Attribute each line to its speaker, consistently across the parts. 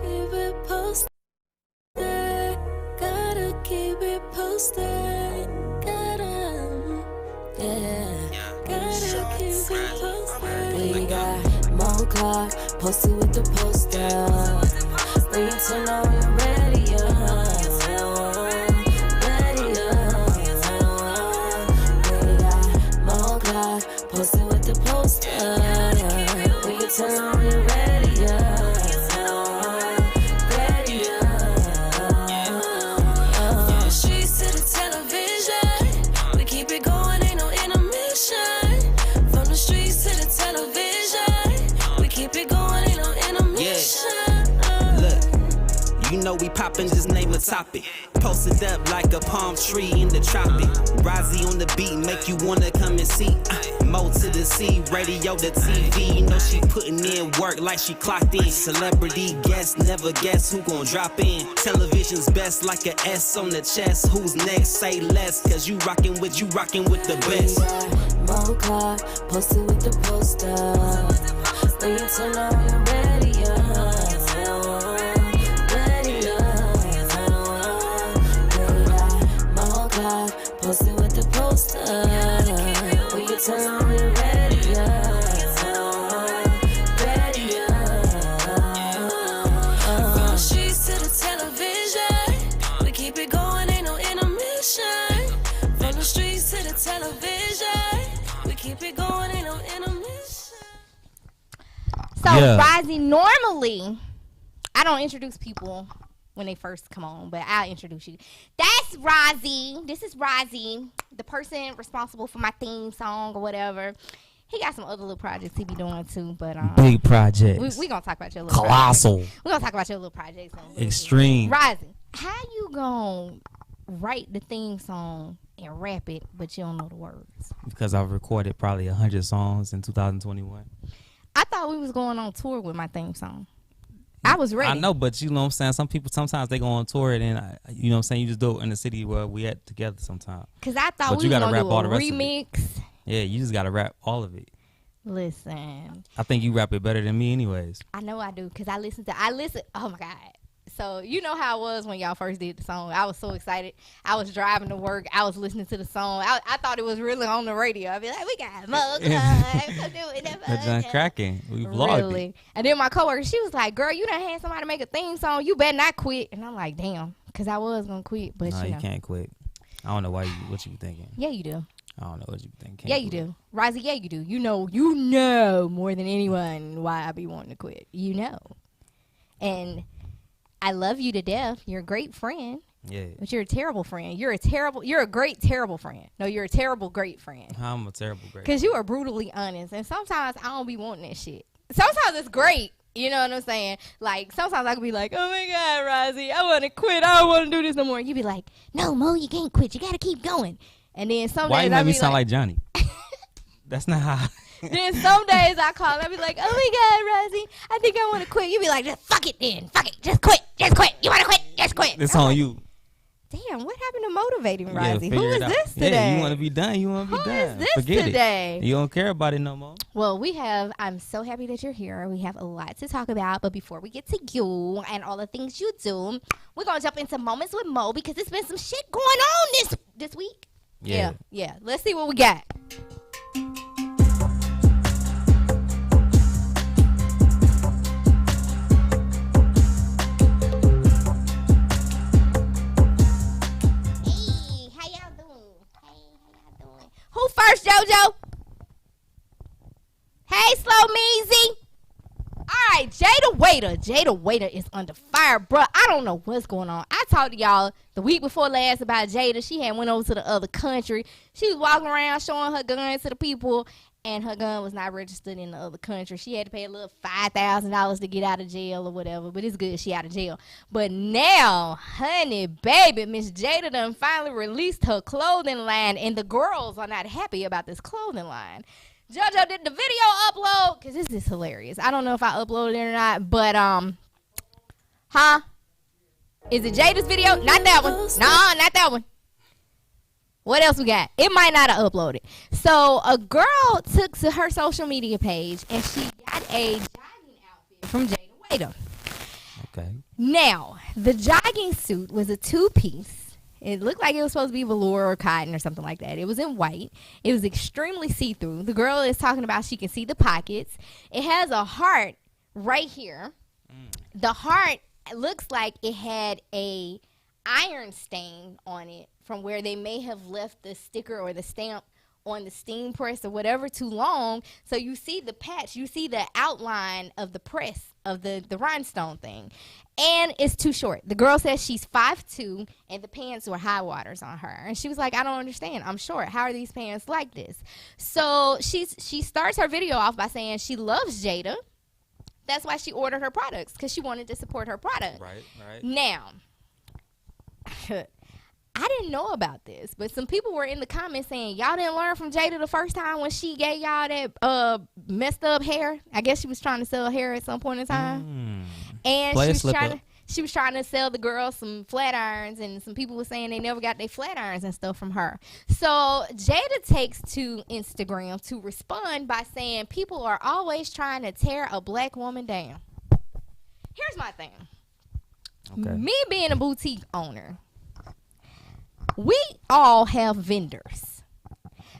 Speaker 1: Keep it posted. Gotta keep it posted. Gotta keep it posted. We got more clock posted with the poster. When you turn on your radio, we got more clock posted with the poster. When you turn on your radio.
Speaker 2: You know we poppin', just name a topic. Posted up like a palm tree in the tropic. Razi on the beat, make you wanna come and see. Mo to the C, radio to TV. You know she putting in work like she clocked in. Celebrity guest, never guess who gon' drop in. Television's best like a S on the chest. Who's next? Say less, cause you rockin' with the best.
Speaker 1: Mo clock posted with the poster. When you turn on your radio. Posted with the poster. When you turn on your radio. From the streets to the television, we keep it going, ain't no intermission. From the streets to the television, we keep it going, ain't no intermission.
Speaker 3: So, Razi, normally, I don't introduce people when they first come on, but I'll introduce you. That's Razi. This is Razi, the person responsible for my theme song or whatever. He got some other little projects he be doing too, but
Speaker 4: big projects.
Speaker 3: We gonna talk about your little
Speaker 4: colossal.
Speaker 3: Projects. We gonna talk about your little projects.
Speaker 4: Extreme.
Speaker 3: Razi, how you gonna write the theme song and rap it, but you don't know the words?
Speaker 4: Because I've recorded probably 100 songs in 2021.
Speaker 3: I thought we was going on tour with my theme song. I was ready.
Speaker 4: I know, but you know what I'm saying? Some people, sometimes they go on tour and then, you know what I'm saying, you just do it in the city where we at together sometimes.
Speaker 3: Because I thought we were going to do a remix.
Speaker 4: Yeah, you just got to rap all of it.
Speaker 3: Listen.
Speaker 4: I think you rap it better than me anyways.
Speaker 3: I know I do because I listen. Oh, my God. So you know how it was when y'all first did the song. I was so excited. I was driving to work. I was listening to the song. I thought it was really on the radio. I'd be like, we got more
Speaker 4: That's done cracking. We vlogged
Speaker 3: really.
Speaker 4: It.
Speaker 3: And then my coworker, she was like, girl, you done had somebody make a theme song. You better not quit. And I'm like, damn, because I was going to quit. But
Speaker 4: no,
Speaker 3: you
Speaker 4: know. Can't quit. I don't know what you thinking.
Speaker 3: Yeah, you do.
Speaker 4: I don't know what you think.
Speaker 3: Yeah, you do. Razi, yeah, you do. You know more than anyone why I be wanting to quit. You know. And I love you to death. You're a great friend.
Speaker 4: Yeah.
Speaker 3: But you're a terrible friend. You're a great, terrible friend. No, you're a terrible, great friend.
Speaker 4: I'm a terrible, great
Speaker 3: Because you are brutally honest. And sometimes I don't be wanting that shit. Sometimes it's great. You know what I'm saying? Like, sometimes I could be like, oh, my God, Razi, I want to quit. I don't want to do this no more. And you be like, no, Mo, you can't quit. You got to keep going. And then some
Speaker 4: Why
Speaker 3: days
Speaker 4: you
Speaker 3: I
Speaker 4: make me
Speaker 3: be
Speaker 4: sound like Johnny? That's not how.
Speaker 3: Then some days I call and I be like, oh my God, Razi, I think I want to quit. You be like, just fuck it then. Fuck it. Just quit. Just quit. You want to quit? Just quit.
Speaker 4: It's on you.
Speaker 3: Damn, what happened to motivating Razi?
Speaker 4: Who
Speaker 3: is this today?
Speaker 4: Yeah, you want to be done. You want to be done.
Speaker 3: Who is this
Speaker 4: Forget
Speaker 3: today?
Speaker 4: It. You don't care about it no more.
Speaker 3: Well, I'm so happy that you're here. We have a lot to talk about. But before we get to you and all the things you do, we're going to jump into Moments with Mo because there's been some shit going on this week. Yeah. Let's see what we got. Who first, JoJo? Hey, Slow Measy. All right, Jada Waiter is under fire, bruh. I don't know what's going on. I talked to y'all the week before last about Jada. She had went over to the other country. She was walking around showing her gun to the people, and her gun was not registered in the other country. She had to pay a little $5,000 to get out of jail or whatever, but it's good she out of jail. But now, honey, baby, Miss Jada done finally released her clothing line, and the girls are not happy about this clothing line. JoJo did the video upload, because this is hilarious. I don't know if I uploaded it or not, but, Is it Jada's video? Not that one. No, not that one. What else we got? It might not have uploaded. So a girl took to her social media page and she got a jogging outfit from Jada Waiter.
Speaker 4: Okay.
Speaker 3: Now, the jogging suit was a 2-piece. It looked like it was supposed to be velour or cotton or something like that. It was in white. It was extremely see-through. The girl is talking about she can see the pockets. It has a heart right here. The heart looks like it had a iron stain on it from where they may have left the sticker or the stamp on the steam press or whatever too long. So you see the patch, you see the outline of the press of the rhinestone thing. And it's too short. The girl says she's 5'2", and the pants were high waters on her. And she was like, I don't understand. I'm short. How are these pants like this? So she starts her video off by saying she loves Jada. That's why she ordered her products, because she wanted to support her product.
Speaker 4: Right.
Speaker 3: Now, I didn't know about this, but some people were in the comments saying, y'all didn't learn from Jada the first time when she gave y'all that messed up hair. I guess she was trying to sell hair at some point in time. And she was trying to sell the girl some flat irons, and some people were saying they never got their flat irons and stuff from her. So Jada takes to Instagram to respond by saying people are always trying to tear a black woman down. Here's my thing.
Speaker 4: Okay.
Speaker 3: Me being a boutique owner, we all have vendors.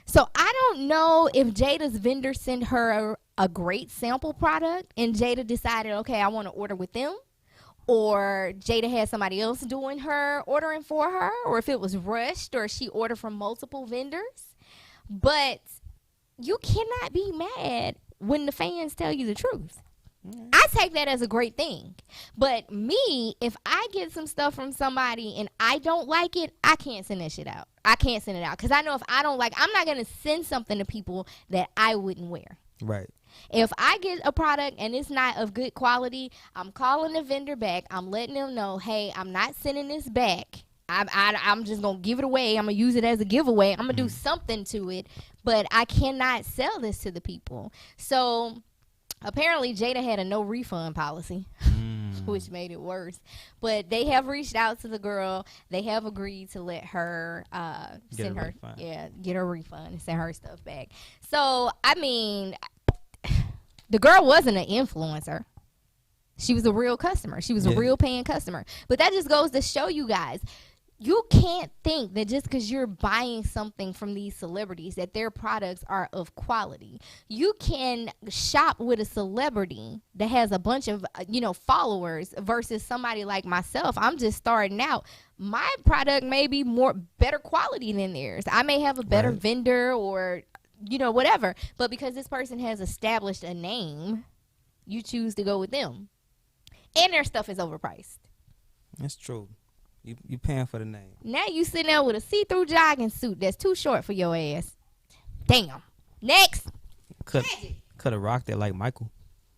Speaker 3: So I don't know if Jada's vendor sent her a great sample product and Jada decided, okay, I want to order with them. Or Jada had somebody else doing her ordering for her, or if it was rushed, or she ordered from multiple vendors. But you cannot be mad when the fans tell you the truth. I take that as a great thing. But me, if I get some stuff from somebody and I don't like it, I can't send that shit out. I can't send it out because I know if I don't like, I'm not going to send something to people that I wouldn't wear.
Speaker 4: Right.
Speaker 3: If I get a product and it's not of good quality, I'm calling the vendor back. I'm letting them know, hey, I'm not sending this back. I'm just going to give it away. I'm going to use it as a giveaway. I'm going to do something to it, but I cannot sell this to the people. So apparently Jada had a no refund policy, which made it worse. But they have reached out to the girl. They have agreed to let her get her refund and send her stuff back. So, I mean, the girl wasn't an influencer. She was a real customer. She was a real paying customer. But that just goes to show you guys, you can't think that just because you're buying something from these celebrities that their products are of quality. You can shop with a celebrity that has a bunch of followers versus somebody like myself. I'm just starting out. My product may be better quality than theirs. I may have a better vendor or whatever. But because this person has established a name, you choose to go with them. And their stuff is overpriced.
Speaker 4: That's true. You paying for the name.
Speaker 3: Now you sitting there with a see-through jogging suit that's too short for your ass. Damn. Next.
Speaker 4: Could have rocked it like Michael.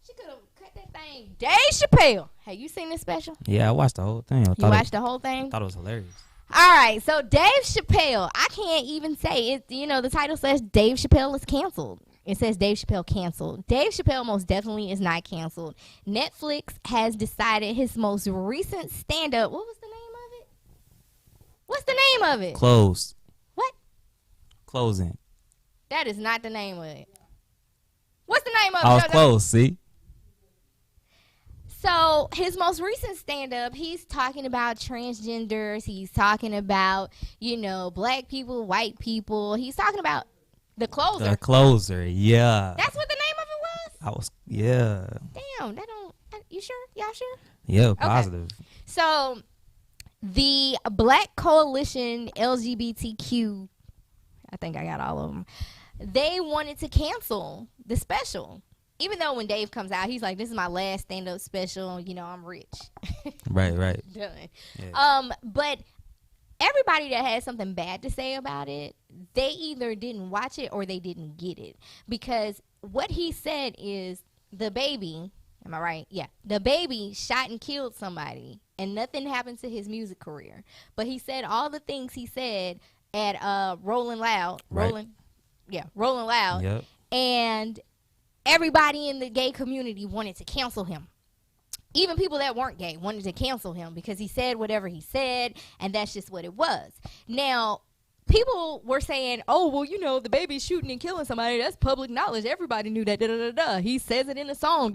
Speaker 3: She could have cut that thing. Dave Chappelle. Have you seen this special?
Speaker 4: Yeah, I watched the whole thing.
Speaker 3: You watched the whole thing?
Speaker 4: I thought it was hilarious.
Speaker 3: All right, so Dave Chappelle. I can't even say it. The title says Dave Chappelle is canceled. It says Dave Chappelle canceled. Dave Chappelle most definitely is not canceled. Netflix has decided his most recent stand-up. What was the name of it? What's the name of it?
Speaker 4: Closed.
Speaker 3: What?
Speaker 4: Closing.
Speaker 3: That is not the name of it. What's the name of it?
Speaker 4: I was close, see?
Speaker 3: So his most recent stand-up, he's talking about transgenders. He's talking about, black people, white people. He's talking about The Closer.
Speaker 4: The Closer, yeah.
Speaker 3: That's what the name of it was? Damn, you sure? Y'all sure?
Speaker 4: Yeah, positive.
Speaker 3: Okay. So the Black Coalition LGBTQ, I think I got all of them, they wanted to cancel the special. Even though when Dave comes out, he's like, this is my last stand-up special. I'm rich.
Speaker 4: Right.
Speaker 3: Done.
Speaker 4: Yeah.
Speaker 3: But everybody that has something bad to say about it, they either didn't watch it or they didn't get it. Because what he said is the baby, am I right? Yeah. The baby shot and killed somebody, and nothing happened to his music career. But he said all the things he said at Rolling Loud. Rolling Loud.
Speaker 4: Yep.
Speaker 3: And everybody in the gay community wanted to cancel him. Even people that weren't gay wanted to cancel him because he said whatever he said, and that's just what it was. Now, people were saying, oh, well, the baby's shooting and killing somebody. That's public knowledge. Everybody knew that. He says it in the song.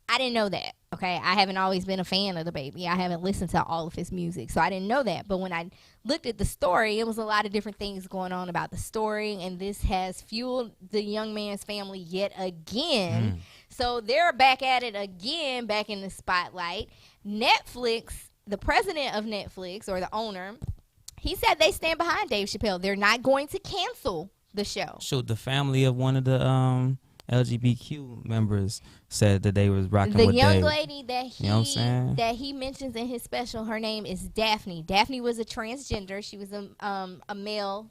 Speaker 3: I didn't know that. Okay, I haven't always been a fan of the baby. I haven't listened to all of his music, so I didn't know that. But when I looked at the story, it was a lot of different things going on about the story, and this has fueled the young man's family yet again. So they're back at it again, back in the spotlight. Netflix, the president of Netflix, or the owner, he said they stand behind Dave Chappelle. They're not going to cancel the show.
Speaker 4: Shoot, the family of one of the LGBTQ members said that they was rocking
Speaker 3: The
Speaker 4: with
Speaker 3: young
Speaker 4: Dave.
Speaker 3: lady that
Speaker 4: You know what I'm saying?
Speaker 3: that he mentions in his special, her name is Daphne. Daphne was a transgender. She was a male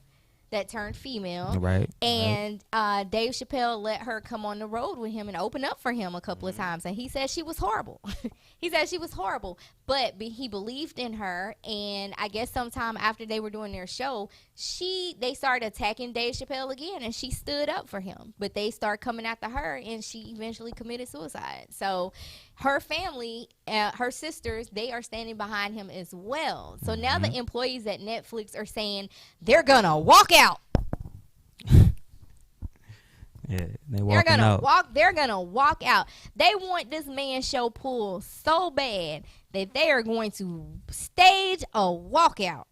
Speaker 3: that turned female.
Speaker 4: Right.
Speaker 3: And Dave Chappelle let her come on the road with him and open up for him a couple of times. And he said she was horrible. He said she was horrible. But he believed in her. And I guess sometime after they were doing their show, they started attacking Dave Chappelle again. And she stood up for him. But they started coming after her. And she eventually committed suicide. So her family, her sisters, they are standing behind him as well. So now the employees at Netflix are saying they're going to walk out.
Speaker 4: Yeah, they're
Speaker 3: gonna walk out. They want this man's show pulled so bad that they are going to stage a walkout.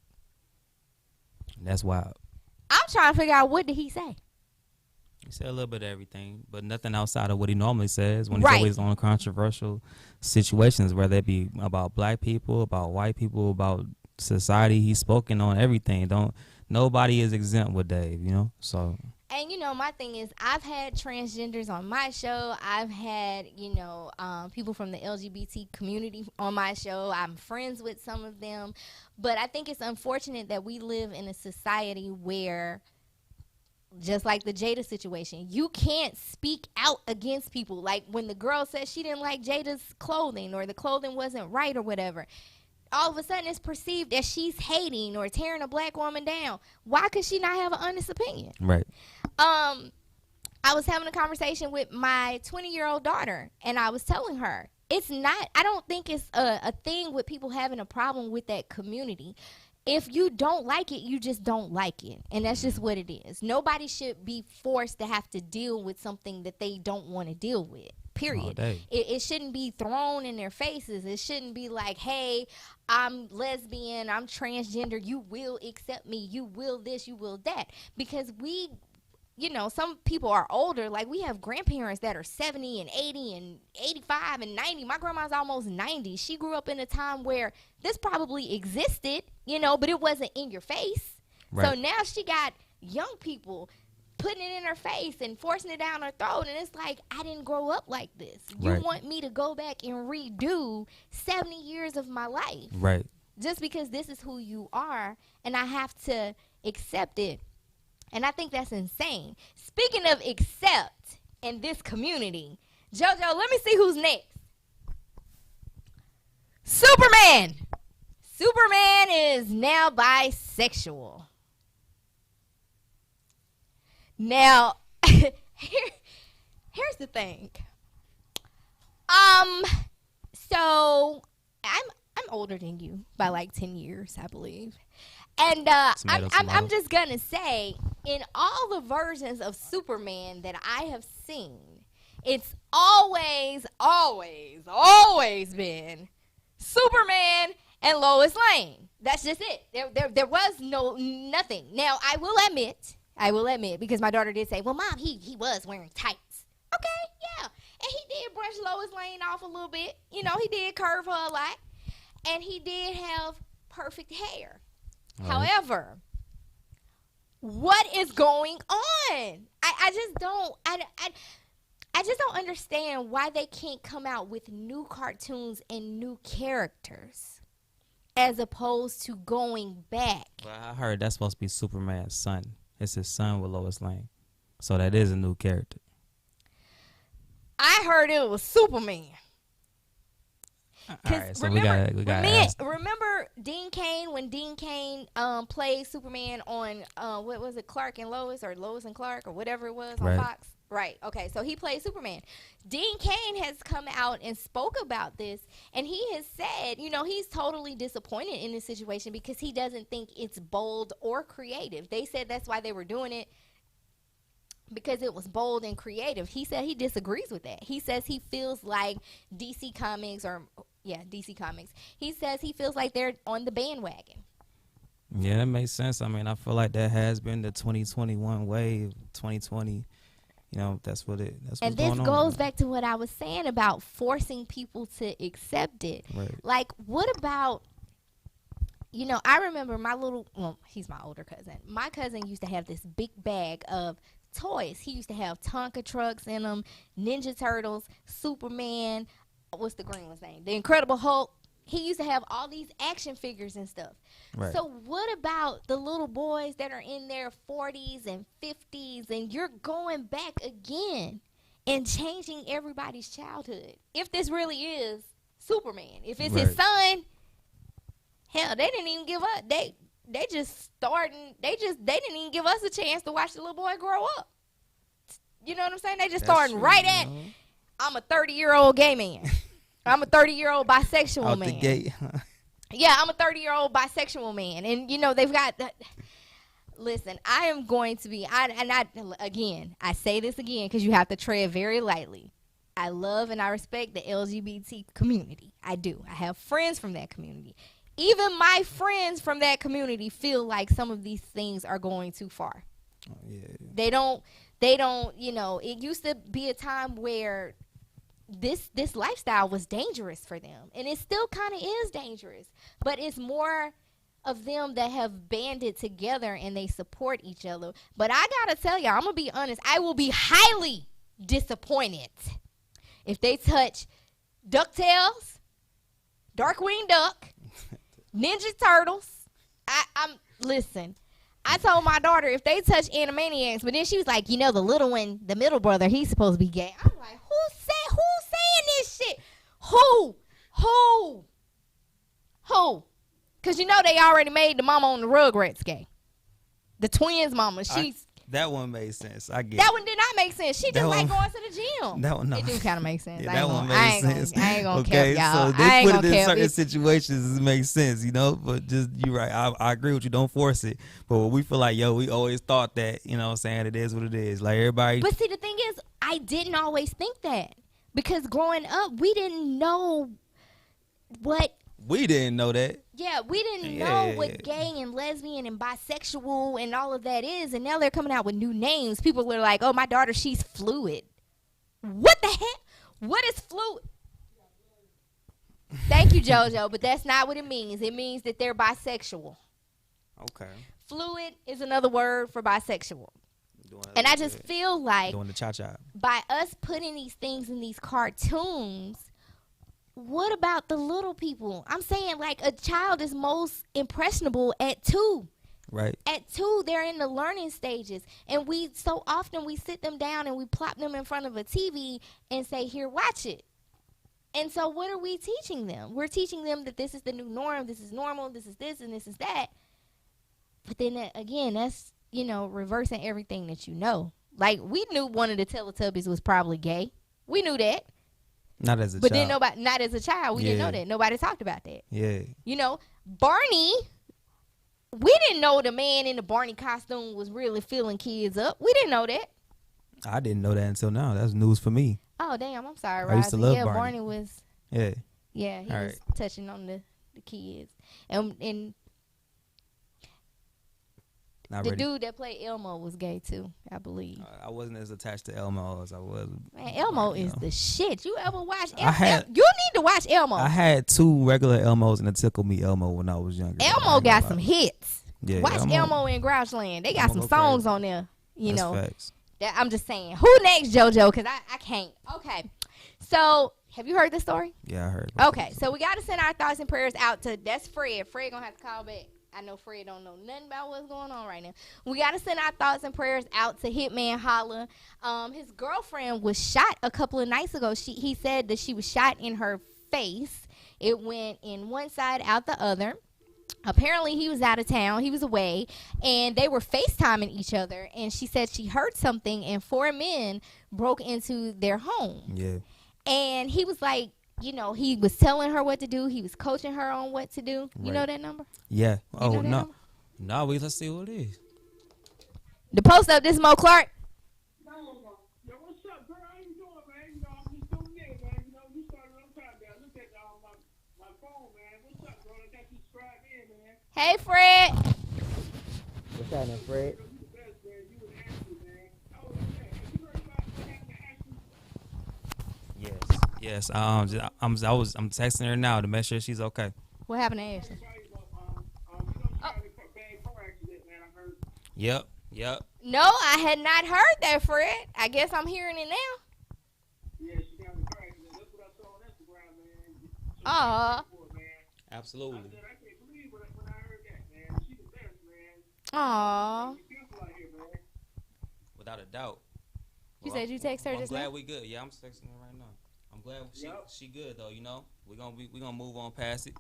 Speaker 4: That's wild.
Speaker 3: I'm trying to figure out, what did he say?
Speaker 4: He said a little bit of everything, but nothing outside of what he normally says when he's
Speaker 3: Right.
Speaker 4: always on controversial situations, whether it be about black people, about white people, about society. He's spoken on everything. Nobody is exempt with Dave, you know? So.
Speaker 3: And, my thing is, I've had transgenders on my show. I've had, people from the LGBT community on my show. I'm friends with some of them. But I think it's unfortunate that we live in a society where, just like the Jada situation, you can't speak out against people. Like when the girl said she didn't like Jada's clothing, or the clothing wasn't right or whatever, all of a sudden it's perceived as she's hating or tearing a black woman down. Why could she not have an honest opinion?
Speaker 4: Right.
Speaker 3: I was having a conversation with my 20-year-old daughter, and I was telling her, I don't think it's a thing with people having a problem with that community. If you don't like it, you just don't like it. And that's just what it is. Nobody should be forced to have to deal with something that they don't want to deal with. Period. It shouldn't be thrown in their faces. It shouldn't be like, hey, I'm lesbian, I'm transgender, you will accept me, you will this, you will that. Because some people are older. Like, we have grandparents that are 70 and 80 and 85 and 90. My grandma's almost 90. She grew up in a time where this probably existed, but it wasn't in your face. Right. So now she got young people putting it in her face and forcing it down her throat. And it's like, I didn't grow up like this. You want me to go back and redo 70 years of my life.
Speaker 4: Right.
Speaker 3: Just because this is who you are, and I have to accept it. And I think that's insane. Speaking of accept in this community, JoJo, let me see who's next. Superman. Superman is now bisexual. Now, here's the thing. So I'm older than you by like 10 years, I believe. And I'm just gonna say, in all the versions of Superman that I have seen, it's always been Superman and Lois Lane. That's just it. There was nothing. Now I will admit, because my daughter did say, well, Mom, he was wearing tights. Okay, yeah. And he did brush Lois Lane off a little bit. He did curve her a lot. And he did have perfect hair. Right. However, what is going on? I just don't understand why they can't come out with new cartoons and new characters as opposed to going back.
Speaker 4: Well, I heard that's supposed to be Superman's son. It's his son with Lois Lane. So that is a new character.
Speaker 3: I heard it was Superman.
Speaker 4: All right, so we got
Speaker 3: remember Dean Cain, when Dean Cain played Superman on what was it, Clark and Lois, or Lois and Clark, or whatever it was on Fox? Right. Okay. So he played Superman. Dean Cain has come out and spoke about this, and he has said, he's totally disappointed in this situation because he doesn't think it's bold or creative. They said that's why they were doing it, because it was bold and creative. He said he disagrees with that. He says he feels like DC Comics DC Comics. He says he feels like they're on the bandwagon.
Speaker 4: Yeah, that makes sense. I mean, I feel like that has been the 2021 wave, 2020. You know, that's what's
Speaker 3: and
Speaker 4: going on.
Speaker 3: this goes back to what I was saying about forcing people to accept it.
Speaker 4: Right.
Speaker 3: Like, what about, I remember he's my older cousin. My cousin used to have this big bag of toys. He used to have Tonka trucks in them, Ninja Turtles, Superman, what's the green one's name? The Incredible Hulk. He used to have all these action figures and stuff.
Speaker 4: Right.
Speaker 3: So what about the little boys that are in their 40s and 50s, and you're going back again and changing everybody's childhood? If this really is Superman, if it's his son, hell, they didn't even give up. They just starting. They didn't even give us a chance to watch the little boy grow up. You know what I'm saying? They just starting right at. I'm a 30-year-old gay man. I'm a 30-year-old bisexual
Speaker 4: Out
Speaker 3: man.
Speaker 4: the gate.
Speaker 3: Yeah, I'm a 30-year-old bisexual man. And, they've got that. Listen, I am going to be, I say this again because you have to tread very lightly. I love and I respect the LGBT community. I do. I have friends from that community. Even my friends from that community feel like some of these things are going too far.
Speaker 4: Oh, yeah.
Speaker 3: They don't, it used to be a time where this lifestyle was dangerous for them, and it still kind of is dangerous, but it's more of them that have banded together and they support each other. But I gotta tell y'all, I'm gonna be honest, I will be highly disappointed if they touch DuckTales, Darkwing Duck, Ninja Turtles. Listen, I told my daughter if they touch Animaniacs, but then she was like, the little one, the middle brother, he's supposed to be gay. I'm like, who's saying this shit? Who? Because they already made the mama on the Rugrats gay. The twins mama,
Speaker 4: that one made sense. I get
Speaker 3: that
Speaker 4: it.
Speaker 3: one did not make sense. She just like going to the gym.
Speaker 4: That one, no.
Speaker 3: It do kind of make sense.
Speaker 4: Yeah, that one made sense.
Speaker 3: I ain't gonna
Speaker 4: okay,
Speaker 3: cap, y'all.
Speaker 4: so they put it in certain situations. It makes sense, But just you're right. I agree with you. Don't force it. But we feel like, we always thought that, saying it is what it is. Like everybody.
Speaker 3: But see, the thing is, I didn't always think that because growing up, we didn't know what.
Speaker 4: We didn't know that.
Speaker 3: Yeah, we didn't know what gay and lesbian and bisexual and all of that is. And now they're coming out with new names. People were like, oh, my daughter, she's fluid. What the heck? What is fluid? Thank you, JoJo, but that's not what it means. It means that they're bisexual.
Speaker 4: Okay.
Speaker 3: Fluid is another word for bisexual. And I just feel like
Speaker 4: doing the cha-cha.
Speaker 3: By us putting these things in these cartoons, what about the little people? I'm saying like a child is most impressionable at 2.
Speaker 4: Right.
Speaker 3: At 2, they're in the learning stages. And so often we sit them down and we plop them in front of a TV and say, here, watch it. And so what are we teaching them? We're teaching them that this is the new norm, this is normal, this is this, and this is that. But then again, that's, reversing everything that you know. Like, we knew one of the Teletubbies was probably gay. We knew that.
Speaker 4: Not as a
Speaker 3: but
Speaker 4: child.
Speaker 3: But then not as a child. We didn't know that. Nobody talked about that.
Speaker 4: Yeah.
Speaker 3: Barney, we didn't know the man in the Barney costume was really filling kids up. We didn't know that.
Speaker 4: I didn't know that until now. That's news for me.
Speaker 3: Oh, damn. I'm sorry, Razi.
Speaker 4: I used to love Barney.
Speaker 3: Barney was.
Speaker 4: Yeah.
Speaker 3: Yeah, he was touching on the kids. And
Speaker 4: Not
Speaker 3: the
Speaker 4: ready.
Speaker 3: dude that played Elmo was gay too, I believe.
Speaker 4: I wasn't as attached to Elmo as I was.
Speaker 3: Man, Elmo is the shit. You ever watch
Speaker 4: I had-
Speaker 3: you need to watch Elmo.
Speaker 4: I had 2 regular Elmos and a Tickle Me Elmo when I was younger.
Speaker 3: Elmo got some hits.
Speaker 4: Yeah,
Speaker 3: watch Elmo and Grouchland. They got
Speaker 4: Elmo
Speaker 3: some
Speaker 4: go
Speaker 3: songs
Speaker 4: crazy.
Speaker 3: on there.
Speaker 4: That's facts.
Speaker 3: That I'm just saying. Who next, JoJo? Because I can't. Okay. So, have you heard this story?
Speaker 4: Yeah, I heard.
Speaker 3: Okay. So, we got to send our thoughts and prayers out to, that's Fred. Fred going to have to call back. I know Fred don't know nothing about what's going on right now. We got to send our thoughts and prayers out to Hitman Holla. His girlfriend was shot a couple of nights ago. He said that she was shot in her face. It went in one side, out the other. Apparently, he was out of town. He was away, and they were FaceTiming each other. And she said she heard something, and 4 men broke into their home.
Speaker 4: Yeah.
Speaker 3: And he was like, he was telling her what to do. He was coaching her on what to do. You know that number?
Speaker 4: Yeah.
Speaker 3: You know that
Speaker 4: no.
Speaker 3: number?
Speaker 4: No, let's see what it is.
Speaker 3: The post up, this Mo Clark.
Speaker 5: No,
Speaker 3: Hey, Fred.
Speaker 4: What's happening, Fred? Yes, yes. I'm texting her now to make sure she's okay.
Speaker 3: What happened to Ashley?
Speaker 4: Yep, yep.
Speaker 3: No, I had not heard that, Fred. I guess I'm hearing it now. Aw.
Speaker 4: Absolutely.
Speaker 3: Aw.
Speaker 4: Without a doubt.
Speaker 3: You said you text her
Speaker 4: I'm
Speaker 3: just
Speaker 4: glad
Speaker 3: now?
Speaker 4: we good. Yeah, I'm texting her right now. I'm glad she good though. You know, we gonna move on past it.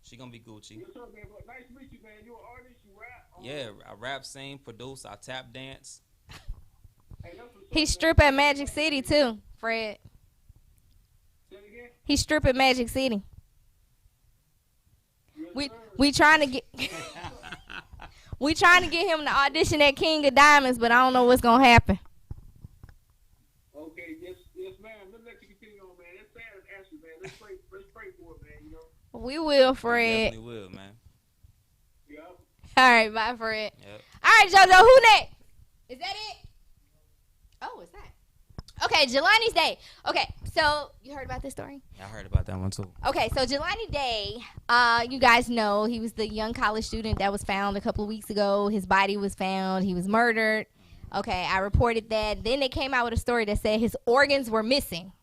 Speaker 4: She gonna be Gucci.
Speaker 5: Yes, sir, man. But nice to meet you, man. You an artist? You rap?
Speaker 4: Yeah, I rap, sing, produce, I tap dance.
Speaker 5: Hey, that's what's up,
Speaker 3: He
Speaker 5: man.
Speaker 3: strip at Magic City too, Fred.
Speaker 5: Say it again?
Speaker 3: He strip at Magic City.
Speaker 5: Yes,
Speaker 3: We trying to get we trying to get him to audition at King of Diamonds, but I don't know what's gonna happen.
Speaker 5: Okay, yes, ma'am. Let me let you continue on, man. That's sad as Ashley, man. Let's pray for it, man. You know?
Speaker 3: We will, Fred.
Speaker 4: Definitely will, man.
Speaker 5: Yep.
Speaker 3: All right, bye, Fred.
Speaker 4: Yep.
Speaker 3: All right, JoJo, who next? Is that it? Oh, it's that. Okay, Jelani's Day. Okay, so you heard about this story?
Speaker 4: I heard about that one too.
Speaker 3: Okay, so Jelani Day, you guys know he was the young college student that was found a couple of weeks ago. His body was found. He was murdered. Okay, I reported that. Then they came out with a story that said his organs were missing.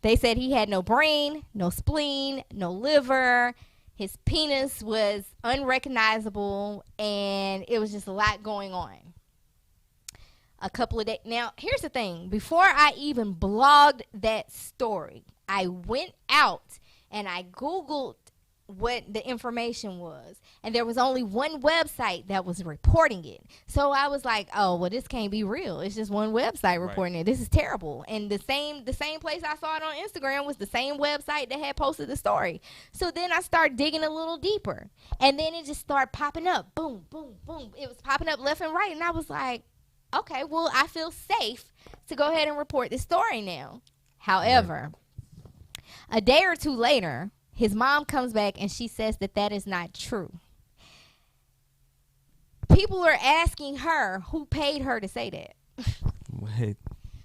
Speaker 3: They said he had no brain, no spleen, no liver. His penis was unrecognizable, and it was just a lot going on. A couple of days. Now, here's the thing. Before I even blogged that story, I went out and I Googled what the information was. And there was only one website that was reporting it. So I was like, oh, well, this can't be real. It's just one website reporting it. This is terrible. And the same place I saw it on Instagram was the same website that had posted the story. So then I started digging a little deeper. And then it just started popping up. Boom, boom, boom. It was popping up left and right. And I was like, okay, well, I feel safe to go ahead and report this story now. However, a day or two later, his mom comes back and she says that is not true. People are asking her who paid her to say that.
Speaker 4: Wait.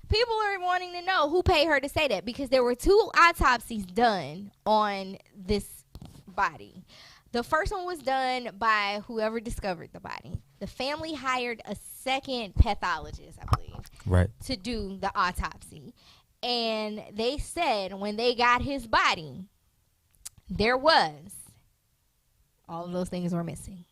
Speaker 3: People are wanting to know who paid her to say that because there were 2 autopsies done on this body. The first one was done by whoever discovered the body. The family hired a second pathologist, I believe,
Speaker 4: Right.
Speaker 3: to do the autopsy. And they said when they got his body, there was all of those things were missing.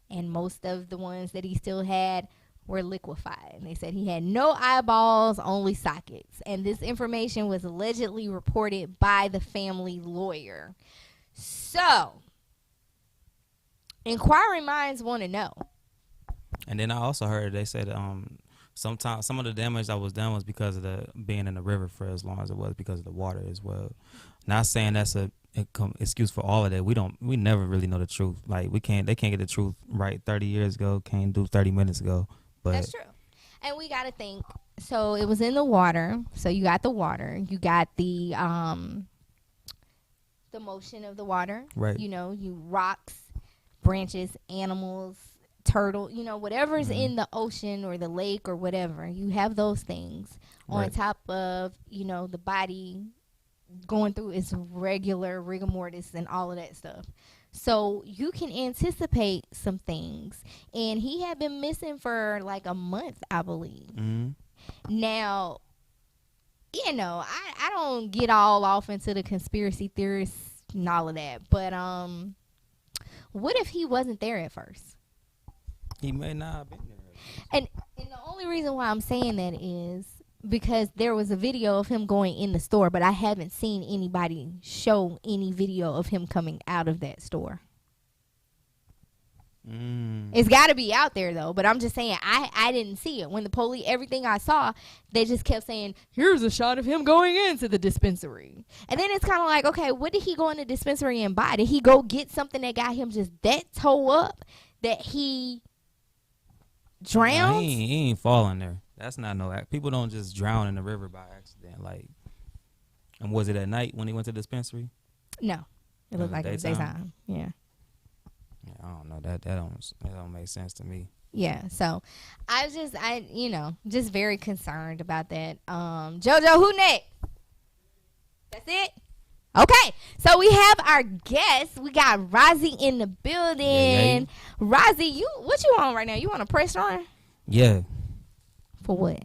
Speaker 3: And most of the ones that he still had were liquefied. And they said he had no eyeballs, only sockets. And this information was allegedly reported by the family lawyer. So, inquiring minds want to know.
Speaker 4: And then I also heard they said sometimes some of the damage that was done was because of the being in the river for as long as it was because of the water as well. Not saying that's a excuse for all of that. We never really know the truth. Like they can't get the truth right 30 years ago, can't do 30 minutes ago. But
Speaker 3: that's true. And we got to think, so it was in the water. So you got the water, you got the motion of the water.
Speaker 4: Right.
Speaker 3: You know, you rocks, branches, animals, turtle, whatever's in the ocean or the lake or whatever, you have those things on top of, the body going through its regular rigor mortis and all of that stuff. So you can anticipate some things. And he had been missing for like a month, I believe.
Speaker 4: Mm-hmm.
Speaker 3: Now, I don't get all off into the conspiracy theorists and all of that. But what if he wasn't there at first?
Speaker 4: He may not have been there.
Speaker 3: And the only reason why I'm saying that is because there was a video of him going in the store, but I haven't seen anybody show any video of him coming out of that store. It's got to be out there, though. But I'm just saying, I didn't see it. When the police, everything I saw, they just kept saying, here's a shot of him going into the dispensary. And then it's kind of like, okay, what did he go in the dispensary and buy? Did he go get something that got him just that toe up that he drowned?
Speaker 4: No, he ain't falling there. That's not no act. People don't just drown in the river by accident. Like, and was it at night when he went to the dispensary?
Speaker 3: No. It looked like it was daytime. Yeah.
Speaker 4: don't know. That don't make sense to me.
Speaker 3: Yeah, so just very concerned about that. JoJo, who next? That's it? Okay, so we have our guests. We got Razi in the building. Razi, what you on right now? You on a press run?
Speaker 4: Yeah.
Speaker 3: For what?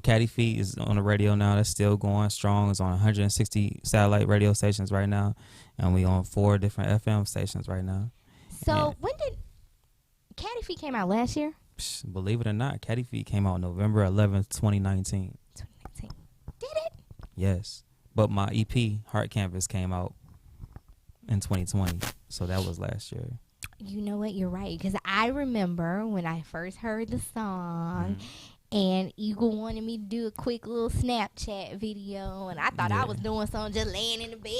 Speaker 4: Caddy Feet is on the radio now. That's still going strong. It's on 160 satellite radio stations right now, and we on 4 different FM stations right now.
Speaker 3: So when did Caddy Feet came out last year?
Speaker 4: Believe it or not, Caddy Feet came out November 11th, 2019.
Speaker 3: 2019. Did it?
Speaker 4: Yes. But my EP, Heart Canvas, came out in 2020. So that was last year.
Speaker 3: You know what? You're right. Because I remember when I first heard the song, and Eagle wanted me to do a quick little Snapchat video. And I thought I was doing something, just laying in the bed,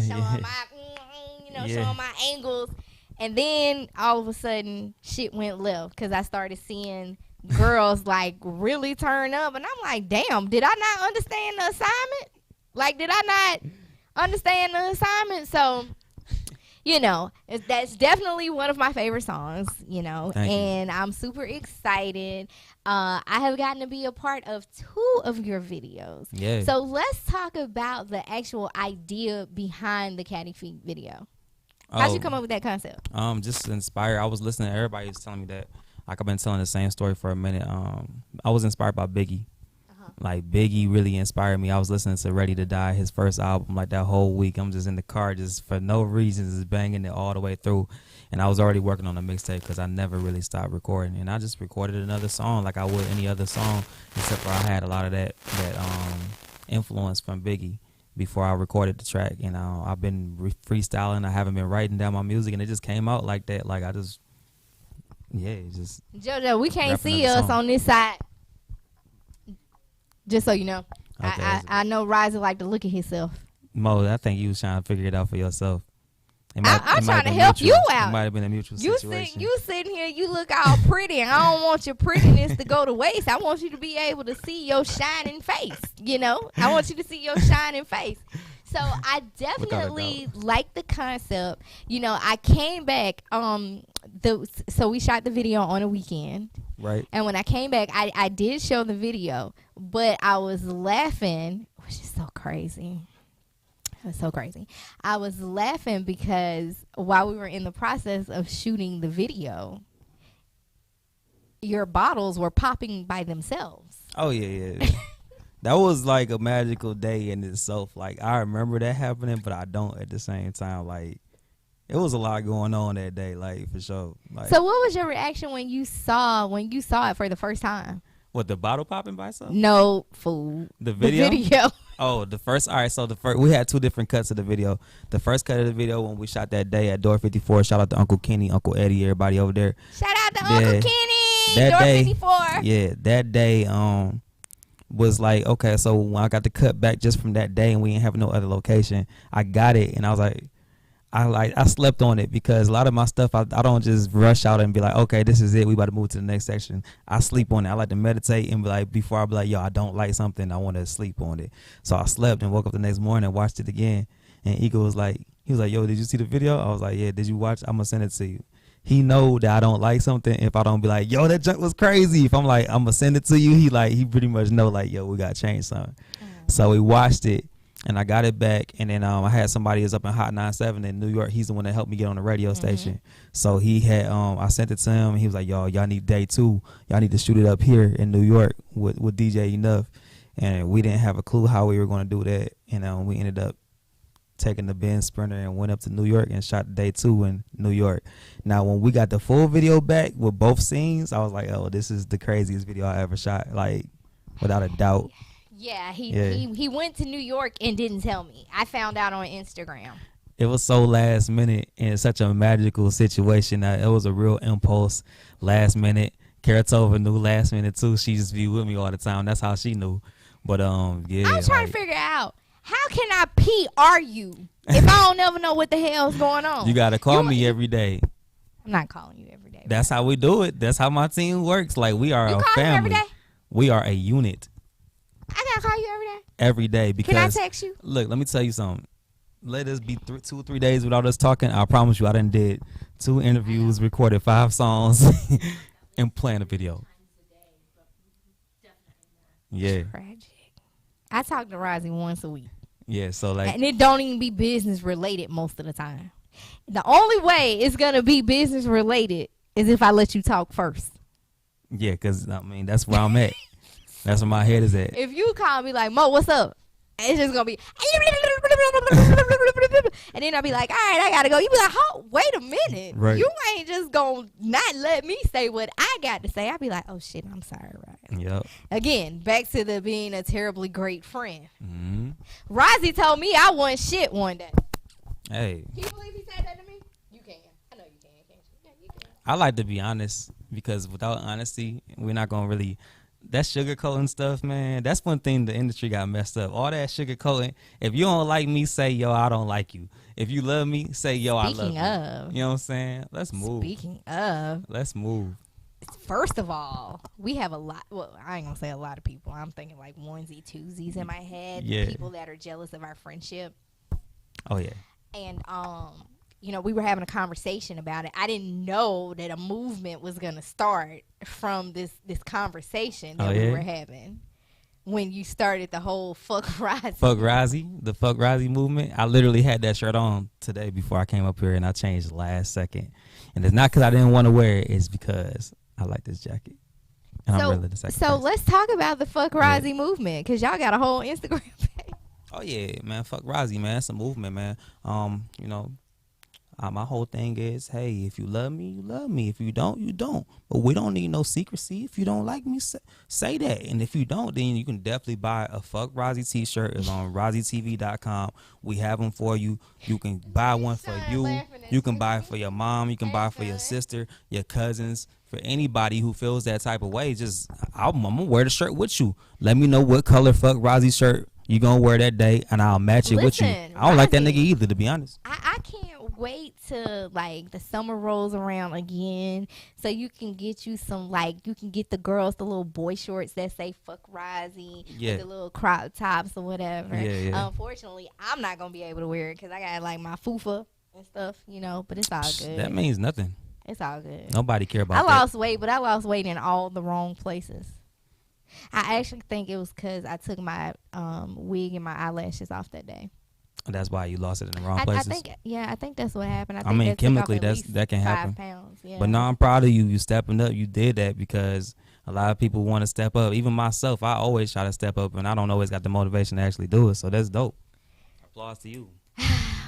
Speaker 3: showing my, showing my angles. And then all of a sudden, shit went left because I started seeing girls like really turn up. And I'm like, damn, did I not understand the assignment? Like, did I not understand the assignment? So, that's definitely one of my favorite songs, and I'm super excited. I have gotten to be a part of 2 of your videos.
Speaker 4: Yeah.
Speaker 3: So let's talk about the actual idea behind the Caddy Feet video. How'd you come up with that concept?
Speaker 4: Just inspired. I was listening. Everybody was telling me that. Like, I've been telling the same story for a minute. I was inspired by Biggie. Like, Biggie really inspired me. I was listening to Ready to Die, his first album, like that whole week. I'm just in the car, just for no reason, just banging it all the way through. And I was already working on a mixtape because I never really stopped recording. And I just recorded another song like I would any other song, except for I had a lot of that influence from Biggie before I recorded the track. And I've been freestyling. I haven't been writing down my music, and it just came out like that. Like,
Speaker 3: JoJo, we can't see us on this side. Just so you know, okay, I know Razi like to look at himself.
Speaker 4: Mo, I think you was trying to figure it out for yourself.
Speaker 3: I'm trying to help you out.
Speaker 4: It might have been a mutual situation.
Speaker 3: You sitting here, you look all pretty, and I don't want your prettiness to go to waste. I want you to be able to see your shining face. I want you to see your shining face. So I definitely like the concept. I came back. So we shot the video on a weekend.
Speaker 4: Right.
Speaker 3: And when I came back, I did show the video, but I was laughing, which is so crazy. It was so crazy. I was laughing because while we were in the process of shooting the video, your bottles were popping by themselves.
Speaker 4: Oh, yeah. That was like a magical day in itself. Like, I remember that happening, but I don't at the same time. Like, it was a lot going on that day, like, for sure. Like,
Speaker 3: so what was your reaction when you saw it for the first time?
Speaker 4: What, the bottle popping by itself?
Speaker 3: No, fool.
Speaker 4: The video?
Speaker 3: The video.
Speaker 4: Oh, the first. All right, so we had 2 different cuts of the video. The first cut of the video when we shot that day at Door 54. Shout out to Uncle Kenny, Uncle Eddie, everybody over there.
Speaker 3: Shout out to Uncle Kenny,
Speaker 4: that
Speaker 3: Door
Speaker 4: day,
Speaker 3: 54.
Speaker 4: Yeah, that day was like, okay, so when I got the cut back just from that day and we didn't have no other location, I got it and I was like, I slept on it because a lot of my stuff, I don't just rush out and be like, okay, this is it, we about to move to the next section. I sleep on it. I like to meditate and be like, before I be like, yo, I don't like something, I want to sleep on it. So I slept and woke up the next morning and watched it again. And Eagle was like, yo, did you see the video? I was like, yeah, did you watch? I'm gonna send it to you. He know that I don't like something if I don't be like, yo, that junk was crazy. If I'm like, I'm gonna send it to you, he pretty much know like, yo, we gotta change something. So we watched it. And I got it back, and then I had somebody that's up in Hot 97 in New York. He's the one that helped me get on the radio station. So he had, I sent it to him, and he was like, y'all need day 2. Y'all need to shoot it up here in New York with DJ Enough. And we didn't have a clue how we were going to do that. And we ended up taking the Benz Sprinter and went up to New York and shot day 2 in New York. Now, when we got the full video back with both scenes, I was like, oh, this is the craziest video I ever shot, like, without a doubt.
Speaker 3: Yeah, he went to New York and didn't tell me. I found out on Instagram.
Speaker 4: It was so last minute and such a magical situation that it was a real impulse. Last minute. Karatova knew last minute too. She just be with me all the time. That's how she knew. But yeah.
Speaker 3: I'm trying to figure out, how can I PR you if I don't never know what the hell's going on?
Speaker 4: You gotta call me every day.
Speaker 3: I'm not calling you every day.
Speaker 4: That's how we do it. That's how my team works. Like, we are a family. Every day? We are a unit.
Speaker 3: I gotta call you every day.
Speaker 4: Every day, because
Speaker 3: can I text you?
Speaker 4: Look, let me tell you something. let us be 2 or 3 days without us talking, I promise you, I done did 2 interviews, recorded 5 songs, and playing a video. Yeah.
Speaker 3: Tragic. I talk to Razi once a week.
Speaker 4: Yeah, so like,
Speaker 3: And it don't even be business related most of the time. The only way it's going to be business related is if I let you talk first.
Speaker 4: yeah, because I mean, that's where I'm at. That's where my head is at.
Speaker 3: If you call me like, Mo, what's up? It's just going to be, and then I'll be like, all right, I got to go. You be like, oh, wait a minute.
Speaker 4: Right.
Speaker 3: You ain't just going to not let me say what I got to say. I'll be like, oh, shit, I'm sorry, right?
Speaker 4: Yep.
Speaker 3: Again, back to the being a terribly great friend.
Speaker 4: Mm-hmm.
Speaker 3: Razi told me I wasn't shit one day.
Speaker 4: Hey,
Speaker 3: Can you believe he said that to me? You can. I know you can, can't you? Yeah, you can.
Speaker 4: I like to be honest because without honesty, we're not going to really, that sugarcoating stuff, man, that's one thing the industry got messed up. All that sugarcoating. If you don't like me, say, yo, I don't like you. If you love me, say, yo, I love
Speaker 3: Speaking
Speaker 4: you.
Speaker 3: of.
Speaker 4: You know what I'm saying? Let's move.
Speaker 3: Speaking of,
Speaker 4: Let's move.
Speaker 3: first of all, we have a lot. Well, I ain't gonna say a lot of people. I'm thinking like onesie, twosies in my head.
Speaker 4: Yeah.
Speaker 3: People that are jealous of our friendship.
Speaker 4: Oh, yeah.
Speaker 3: And you know, we were having a conversation about it. I didn't know that a movement was gonna start from this conversation that we were having when you started the whole fuck Razi.
Speaker 4: Fuck Razi, the fuck Razi movement. I literally had that shirt on today before I came up here, and I changed last second. And it's not because I didn't want to wear it; it's because I like this jacket. And I'm really the second
Speaker 3: so
Speaker 4: person.
Speaker 3: let's talk about the fuck Razi movement, because y'all got a whole Instagram page.
Speaker 4: Oh yeah, man, fuck Razi, man. It's a movement, man. You know, my whole thing is, hey, if you love me, you love me. If you don't, you don't. But we don't need no secrecy. If you don't like me, say that. And if you don't, then you can definitely buy a fuck Razi t-shirt. It's on RaziTV.com. We have them for you. You can buy one for you. You can buy it for your mom. You can buy it for your sister, your cousins. For anybody who feels that type of way, just I'm gonna wear the shirt with you. Let me know what color fuck Razi shirt you gonna wear that day, and I'll match it with you. I don't like that nigga either, to be honest.
Speaker 3: I can't wait till like the summer rolls around again, so you can get you some, like, you can get the girls the little boy shorts that say fuck Razi, with the little crop tops or whatever. Unfortunately, I'm not gonna be able to wear it because I got like my fufa and stuff, you know. But it's all good.
Speaker 4: That means nothing.
Speaker 3: It's all good.
Speaker 4: Nobody care about
Speaker 3: I
Speaker 4: that.
Speaker 3: lost weight, but I lost weight in all the wrong places. I actually think it was because I took my wig and my eyelashes off that day.
Speaker 4: That's why you lost it in the wrong places.
Speaker 3: I think that's what happened.
Speaker 4: I mean, chemically, that can happen.
Speaker 3: 5 pounds, yeah.
Speaker 4: But no, I'm proud of you. You stepping up. You did that because a lot of people want to step up. Even myself, I always try to step up, and I don't always got the motivation to actually do it. So that's dope. Applause to you.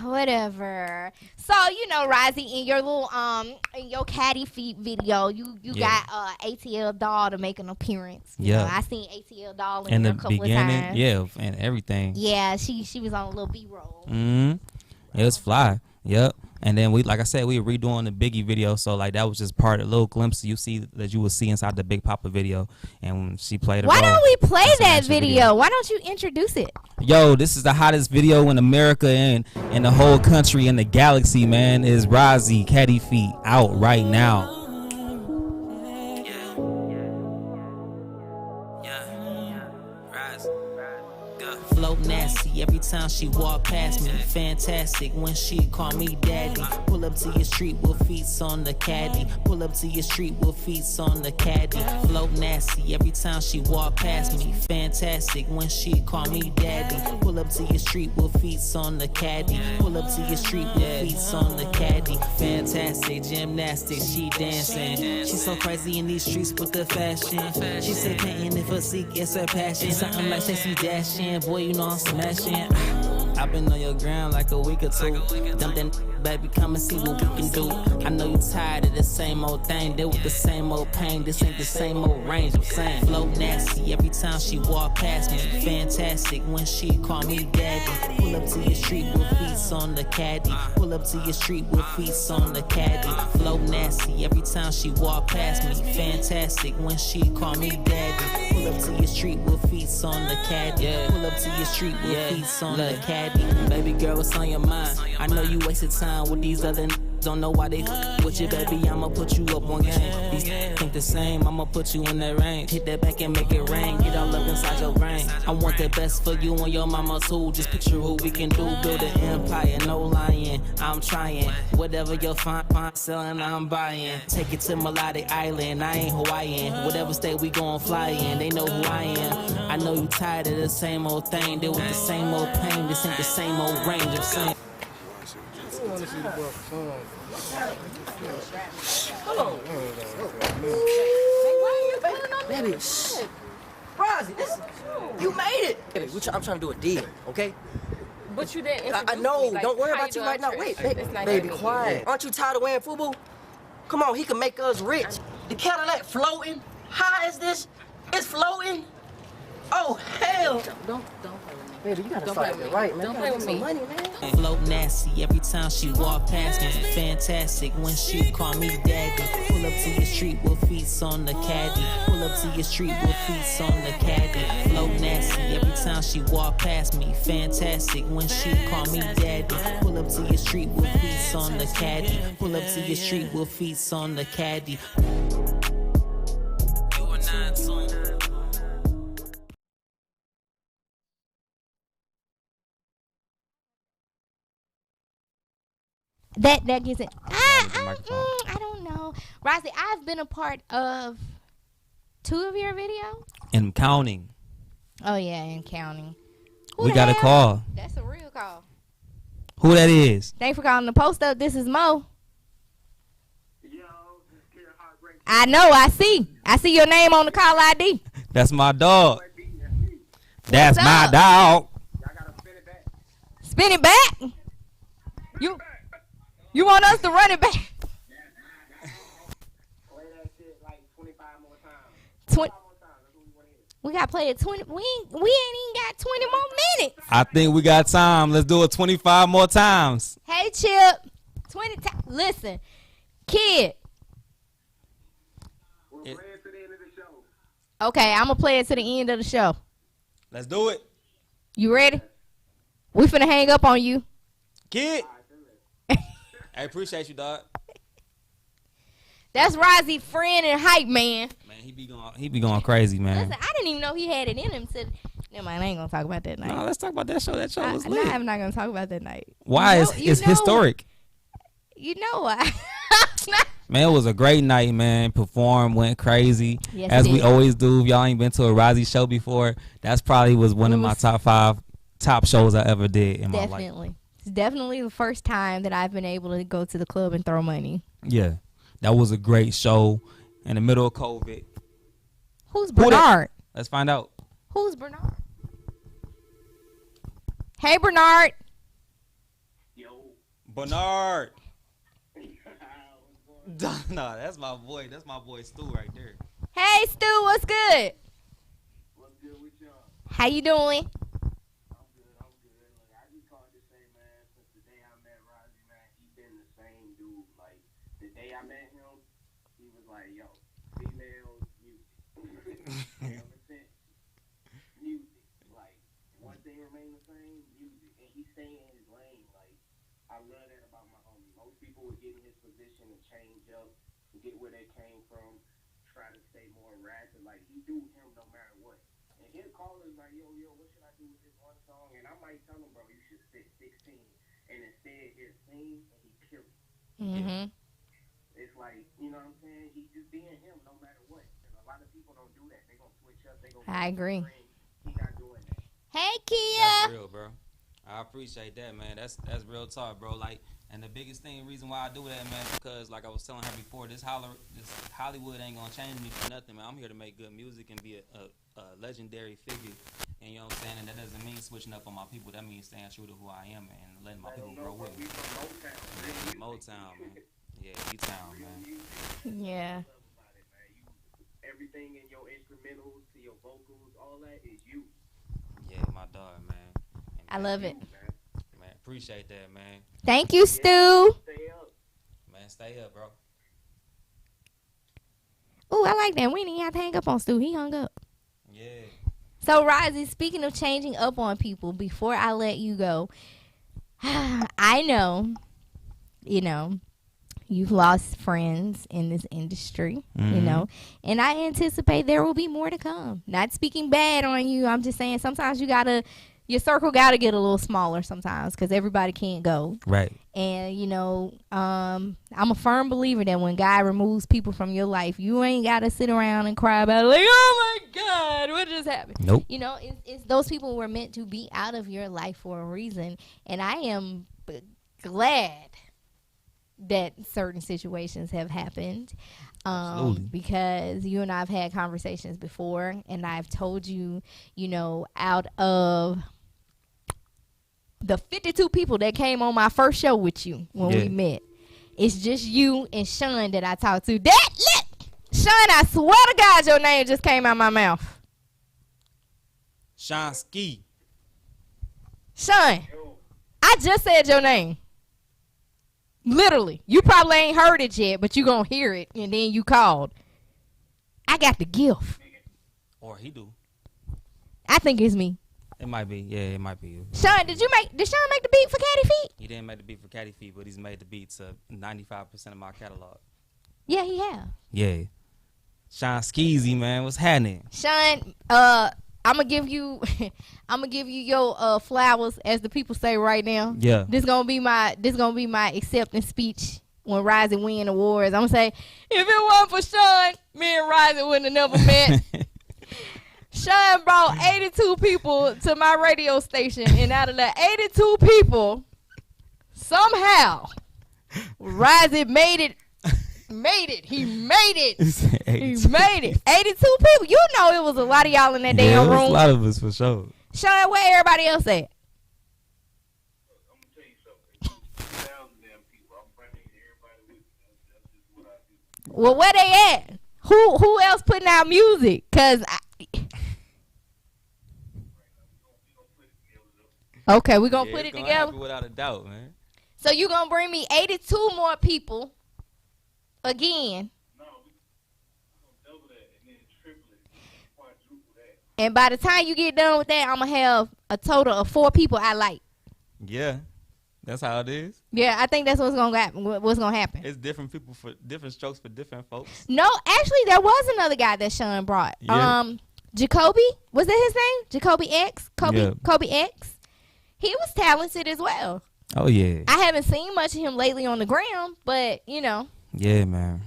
Speaker 3: Whatever. So, you know, Razi, in your little in your caddy feet video, you got ATL Doll to make an appearance. You know, I seen ATL Doll in there a couple of times.
Speaker 4: And everything.
Speaker 3: Yeah, she was on a little B-roll.
Speaker 4: It was fly. Yep. And then like I said, we were redoing the Biggie video, so like that was just part of a little glimpse you will see inside the Big Papa video. And when she played it,
Speaker 3: why don't we play that video? Why don't you introduce it?
Speaker 4: Yo, this is the hottest video in America and in the whole country and the galaxy, man. Is Razi Caddy Feet out right now.
Speaker 6: Flow nasty every time she walk past me. Fantastic when she call me daddy. Pull up to your street with feet on the caddy. Pull up to your street with feet on the caddy. Flow nasty every time she walk past me. Fantastic when she call me daddy. Pull up to your street with feet on the caddy. Pull up to your street with feet on the caddy. Fantastic gymnastics, she dancing. She's so crazy in these streets with the fashion. She said painting if her seek is her passion. Something like sexy dashing, boy, you know I'm smashing. I've been on your ground like a week or two. Dump that baby, come and see what we can do. I know you tired of the same old thing. Deal with the same old pain. This ain't the same old range. I'm saying flow nasty every time she walk past me. Fantastic when she call me daddy. Pull up to your street with feet on the caddy. Pull up to your street with feet on the caddy. Flow nasty every time she walk past me. Fantastic when she call me daddy. Pull up to your street with feet on the caddy. Pull up to your street with feet on the caddy. Baby girl, what's on your mind? I know you wasted time with these other don't know why they with you, baby. I'ma put you up on game. These think the same, I'ma put you in that range. Hit that back and make it rain. Get all up inside your brain. I want the best for you and your mama too. Just picture what we can do. Build an empire, no lying. I'm trying. Whatever you'll find selling, I'm buying. Take it to Melodic Island. I ain't Hawaiian. Whatever state we gon' fly in, they know who I am. I know you tired of the same old thing. Deal with the same old pain. This ain't the same old range. I'm saying.
Speaker 7: Baby, Razi, listen, you made it. Baby, I'm trying to do a deal, okay?
Speaker 8: But you didn't
Speaker 7: I
Speaker 8: introduce
Speaker 7: know.
Speaker 8: me. Like,
Speaker 7: Don't worry
Speaker 8: how
Speaker 7: about you
Speaker 8: doing?
Speaker 7: right now.
Speaker 8: Sure,
Speaker 7: Wait,
Speaker 8: sure.
Speaker 7: baby,
Speaker 8: It's nice
Speaker 7: baby,
Speaker 8: having you.
Speaker 7: quiet. Aren't you tired of wearing FUBU? Come on, he can make us rich. The Cadillac floating. How is this? It's floating. Oh hell! Don't play with me. Baby, you gotta start acting right, man.
Speaker 8: Don't
Speaker 7: You
Speaker 8: play
Speaker 7: gotta
Speaker 8: with
Speaker 7: get
Speaker 8: me.
Speaker 7: some money, man.
Speaker 6: Flow nasty every time she walk past me. Fantastic when she call me daddy. Pull up to your street with feet on the caddy. Pull up to your street with feet on the caddy. Flow nasty every time she walk past me. Fantastic when she call me daddy. Pull up to your street with feet on the caddy. Pull up to your street with feet on the caddy. You are not tuned.
Speaker 3: That gets it.
Speaker 4: the microphone.
Speaker 3: I don't know. Razi, I've been a part of 2 of your videos.
Speaker 4: And counting.
Speaker 3: Oh, yeah, and counting. Who
Speaker 4: We
Speaker 3: the
Speaker 4: got a
Speaker 3: hell?
Speaker 4: call.
Speaker 3: That's a real call.
Speaker 4: Who that is?
Speaker 3: Thanks for calling the post up. This is Mo.
Speaker 5: Yo, this kid heartbreak.
Speaker 3: I know. I see. I see your name on the call ID.
Speaker 4: That's my dog. That's
Speaker 3: What's
Speaker 4: my
Speaker 3: up?
Speaker 4: dog.
Speaker 5: Y'all gotta spin it back.
Speaker 3: Spin it back. You want us to run it back?
Speaker 5: Play that shit like 25 more times.
Speaker 3: 20.
Speaker 5: 25 more times. That's what we want to hear.
Speaker 3: We got to play it 20. We ain't even got 20 more minutes.
Speaker 4: I think we got time. Let's do it 25 more times.
Speaker 3: Hey, Chip. 20 times. Listen, kid.
Speaker 5: We'll play it to the end of the show.
Speaker 3: Okay, I'm going to play it to the end of the show.
Speaker 4: Let's do it.
Speaker 3: You ready? We finna hang up on you.
Speaker 4: Kid. I appreciate you, dog.
Speaker 3: That's Razi, friend and hype man.
Speaker 4: Man, he be going crazy, man.
Speaker 3: Listen, I didn't even know he had it in him. Never mind, I ain't gonna talk about that night.
Speaker 4: No, let's talk about that show. That show was
Speaker 3: Nah,
Speaker 4: lit.
Speaker 3: I'm not gonna talk about that night.
Speaker 4: Why? It's historic.
Speaker 3: You know why?
Speaker 4: Man, it was a great night, man. Performed, went crazy.
Speaker 3: Yes,
Speaker 4: as
Speaker 3: it
Speaker 4: we
Speaker 3: did.
Speaker 4: always do. If y'all ain't been to a Razi show before, that's probably was one of my top 5 top shows I ever did in my life.
Speaker 3: Definitely. It's definitely the first time that I've been able to go to the club and throw money.
Speaker 4: Yeah. That was a great show in the middle of COVID.
Speaker 3: Who's
Speaker 4: Who that?
Speaker 3: Bernard?
Speaker 4: Let's find out.
Speaker 3: Who's Bernard? Hey, Bernard.
Speaker 5: Yo.
Speaker 4: Bernard. No, that's my boy. That's my boy Stu right there.
Speaker 3: Hey, Stu, what's good?
Speaker 5: What's good with y'all?
Speaker 3: How you doing?
Speaker 5: I'm good. Like, I just called to say, man, since the day I met Razi, man, he been the same dude. Like, the day I met him, he was like, yo, females, music. Ever since, music. Like, one thing remained the same, music. And he staying in his lane. Like, I love that about my homie. Most people would get in his position and change up, get where they came from, try to stay more rapid. Like, he do him no matter what. And he'll call us like, yo, what should I do with this one song? And I might tell him, bro, you should sit 16. And instead, he'll sing and he kill it.
Speaker 3: Mm-hmm.
Speaker 5: It's like, you know what I'm saying? He just being him no matter what. And a lot of people don't do that. They gonna switch up. They gonna
Speaker 3: I agree.
Speaker 5: He not doing that.
Speaker 3: Hey, Kia.
Speaker 4: That's real, bro. I appreciate that, man. That's real talk, bro. Like, and the biggest reason why I do that, man, because like I was telling her before, this Hollywood ain't gonna change me for nothing, man. I'm here to make good music and be a legendary figure. And you know what I'm saying? And that doesn't mean switching up on my people. That means staying true to who I am and letting my people grow with me.
Speaker 5: We from Motown.
Speaker 4: Motown, man. Yeah, E-Town, man.
Speaker 3: Yeah.
Speaker 5: Everything in your instrumentals to your vocals, all that is you.
Speaker 4: Yeah, my dog, man. And
Speaker 3: I love it.
Speaker 4: Man, appreciate that, man.
Speaker 3: Thank you, Stu.
Speaker 5: Stay up.
Speaker 4: Man, stay up, bro.
Speaker 3: Ooh, I like that. We didn't even have to hang up on Stu. He hung up.
Speaker 4: Yeah.
Speaker 3: So, Razi, speaking of changing up on people, before I let you go, I know, You've lost friends in this industry, you know, and I anticipate there will be more to come. Not speaking bad on you. I'm just saying sometimes your circle got to get a little smaller sometimes because everybody can't go.
Speaker 4: Right.
Speaker 3: And, you know, I'm a firm believer that when God removes people from your life, you ain't got to sit around and cry about it like, oh, my God, what just happened?
Speaker 4: Nope.
Speaker 3: You know, it's those people were meant to be out of your life for a reason. And I am glad that certain situations have happened because you and I have had conversations before, and I've told you, you know, out of the 52 people that came on my first show with you when we met, it's just you and Sean that I talked to. Sean, I swear to God, your name just came out my mouth.
Speaker 4: Sean Ski.
Speaker 3: Sean, I just said your name. Literally. You probably ain't heard it yet, but you gonna hear it, and then you called. I got the gift.
Speaker 4: Or he do.
Speaker 3: I think it's me.
Speaker 4: It might be. Yeah, it might be you.
Speaker 3: Sean, did Sean make the beat for Caddy Feet?
Speaker 4: He didn't make the beat for Caddy Feet, but he's made the beat to 95% of my catalog.
Speaker 3: Yeah, he have.
Speaker 4: Yeah. Sean Skeezy, man. What's happening?
Speaker 3: Sean, I'm gonna give you your flowers, as the people say right now.
Speaker 4: Yeah.
Speaker 3: This gonna be my acceptance speech when Razi win awards. I'm gonna say, if it wasn't for Sean, me and Razi wouldn't have never met. Sean brought 82 people to my radio station, and out of the 82 people, somehow Razi made it. He made it. He made it. 82 people. You know it was a lot of y'all in that damn room.
Speaker 4: A lot of us for sure.
Speaker 3: Sean, where everybody else at?
Speaker 5: I'm gonna tell you something. 2,000 damn people. I'm bringing everybody with me. That's just what I do.
Speaker 3: Well, where they at? Who else putting out music? Cause okay, we gonna put it together
Speaker 4: without a doubt, man.
Speaker 3: So you gonna bring me 82 more people again?
Speaker 5: No, we're gonna double that and then triple it, quadruple that.
Speaker 3: And by the time you get done with that, I'm gonna have a total of 4 people I like.
Speaker 4: Yeah, that's how it is.
Speaker 3: Yeah, I think that's what's gonna happen.
Speaker 4: It's different people for different strokes for different folks.
Speaker 3: No, actually, there was another guy that Sean brought.
Speaker 4: Yeah.
Speaker 3: Jacoby, was that his name? Jacoby X.
Speaker 4: Yeah.
Speaker 3: Kobe X. He was talented as well.
Speaker 4: Oh yeah.
Speaker 3: I haven't seen much of him lately on the ground, but you know.
Speaker 4: Yeah, man.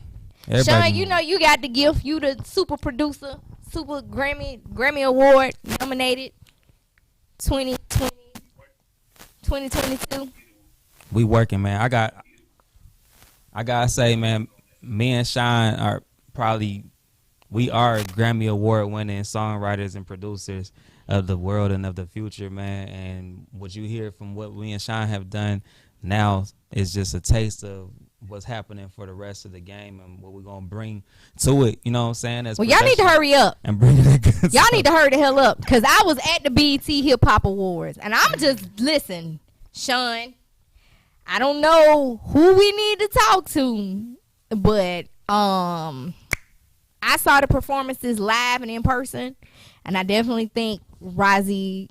Speaker 3: Sean, you know you got the gift. You the super producer, super Grammy Award nominated 2022.
Speaker 4: We working, man. I gotta say, man, me and Sean are we are Grammy Award winning songwriters and producers of the world and of the future, man. And what you hear from what we and Sean have done now is just a taste of what's happening for the rest of the game and what we're gonna bring to it. You know what I'm saying?
Speaker 3: Well, y'all need to hurry up.
Speaker 4: And bring it good.
Speaker 3: Y'all need to hurry the hell up, because I was at the BET Hip Hop Awards, and I'm just listen, Sean. I don't know who we need to talk to, but I saw the performances live and in person, and I definitely think Razi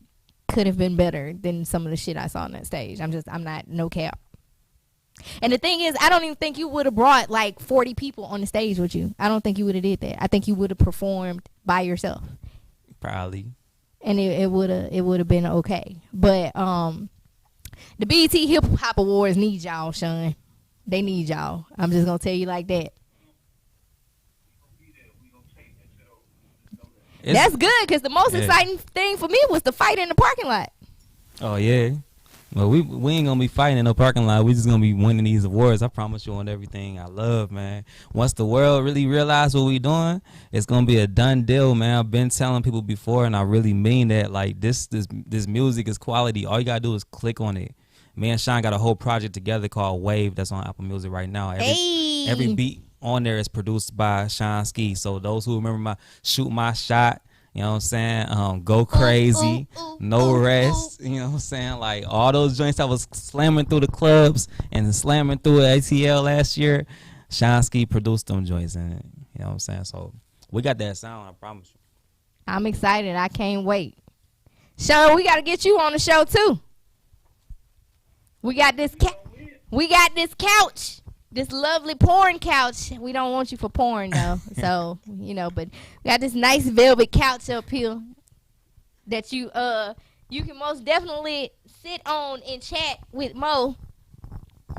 Speaker 3: could have been better than some of the shit I saw on that stage. I'm not no cap. And the thing is, I don't even think you would have brought like 40 people on the stage with you. I don't think you would have did that. I think you would have performed by yourself.
Speaker 4: Probably.
Speaker 3: And it would have been okay. But the BET Hip Hop Awards need y'all, Sean. They need y'all. I'm just gonna tell you like that. That's good, because the most exciting thing for me was the fight in the parking lot.
Speaker 4: Oh yeah. Well, we ain't gonna be fighting in no parking lot. We just gonna be winning these awards. I promise you, on everything I love, man. Once the world really realize what we doing, it's gonna be a done deal, man. I've been telling people before, and I really mean that. Like this music is quality. All you gotta do is click on it. Me and Sean got a whole project together called Wave that's on Apple Music right now. Every beat on there is produced by Sean Ski. So those who remember Shoot My Shot, you know what I'm saying? Go Crazy, No Rest, you know what I'm saying? Like all those joints that was slamming through the clubs and slamming through ATL last year, Sean Ski produced them joints, and you know what I'm saying? So we got that sound, I promise you.
Speaker 3: I'm excited. I can't wait. Sean, we got to get you on the show too. We got this couch this lovely porn couch. We don't want you for porn though. So, you know, but we got this nice velvet couch up here that you can most definitely sit on and chat with Mo.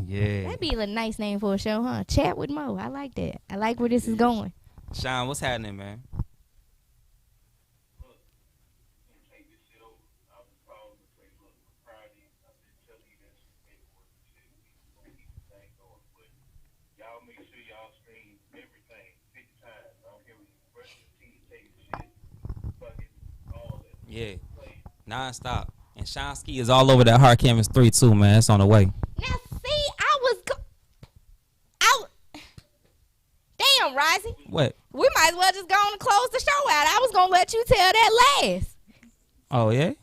Speaker 4: Yeah.
Speaker 3: That'd be a nice name for a show, huh? Chat with Mo. I like that. I like where this is going.
Speaker 4: Sean, what's happening, man? Yeah, non-stop. And Shonsky is all over that Hard Canvas 3 too, man. It's on the way.
Speaker 3: Now, see, Damn, Razi.
Speaker 4: What?
Speaker 3: We might as well just go on and close the show out. I was going to let you tell that last.
Speaker 4: Oh, yeah?